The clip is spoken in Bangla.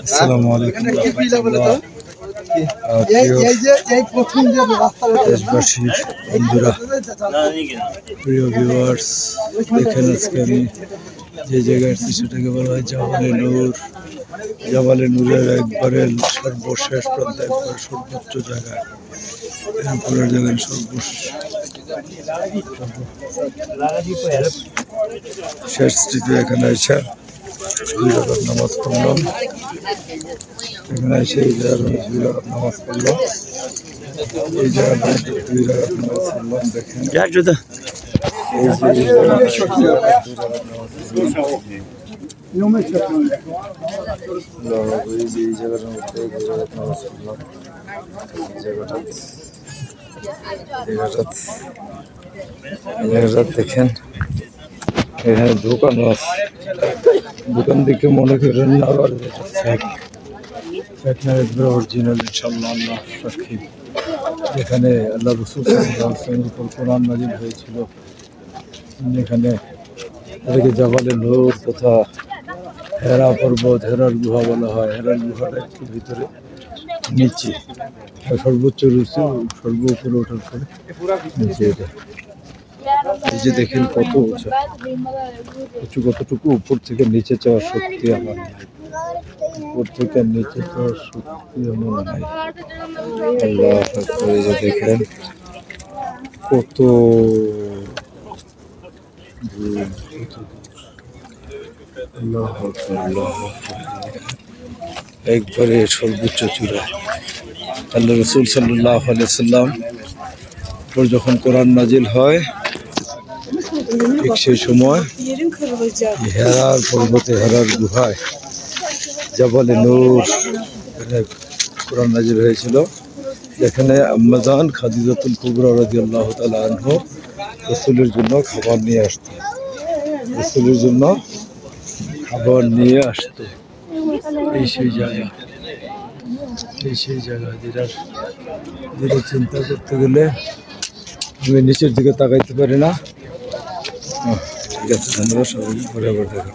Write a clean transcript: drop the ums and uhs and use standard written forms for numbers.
আসসালামু আলাইকুম দেশবাসীর বন্ধুরা, প্রিয় ভিউয়ার্স, দেখেন আজকে আমি যে জায়গায় আসছি সেটাকে বলা হয় জাবালে নূর। জাবালে নূরের একবারে সর্বশেষ প্রান্তে, একবারে সর্বোচ্চ জায়গায়, এরপরের জায়গায় শেষ স্মৃতি। এখানে এসে 2 রাকাত নামাজ পড়লাম। এখানে এসে এই জায়গায় 2 রাকাত নামাজ পড়লাম। এই জায়গায় 2 রাকাত নামাজ পড়লাম। দেখেন এই যে এই জায়গাটার মধ্যে 2 রাকাত নামাজ পড়লাম। জায়গাটা দেখেন, এখানে দোকান আছে। দোকান দেখে মনে করেন না আবার ফেক না, একবার অরিজিনাল। ইনশাআল্লাহ আল্লাহ সাক্ষী, এখানে আল্লাহ রাসূল সাল্লাল্লাহু আলাইহি ওয়াসাল্লামের উপর কোরআন নাযিল হয়েছিল। এখানে এটাকে জাবালে নূর তথা হেরা পর্বত, হেরার গুহা বলা হয়। হেরার গুহাটা একটু ভিতরে নিচে, সর্বোচ্চ রয়েছে, সর্ব উপরে ওঠার পরে নিচে এটা। এই যে দেখেন কত উঁচু, কতটুকু উপর থেকে নিচে যাওয়ার শক্তি আমার নাই। উপর থেকে নিচে যাওয়ার শক্তি আমার নাই। আল্লাহ আকবার। এই যে দেখেন কত একবারে সর্বোচ্চ চূড়া। আল্লাহ রাসূল সাল্লাল্লাহু আলাইহি ওয়াসাল্লাম যখন কোরআন নাজিল হয়, ঠিক সেই সময় হেরার পর্বতে, হেরার গুহায় জাবালে নূর কোরআন নাজিল হয়েছিল। যেখানে আম্মাজান খাদিজাতুল কুবরা রাদিয়াল্লাহু তাআলা আনহা রাসূলের জন্য খাবার নিয়ে আসতো, রাসূলের জন্য খাবার নিয়ে আসতো। এই সেই জায়গা, এই সেই জায়গা যেটা চিন্তা করতে গেলে আমি নিচের দিকে তাকাইতে পারি না। ঠিক আছে, ধন্যবাদ সবাই, পরে আবার দেখা।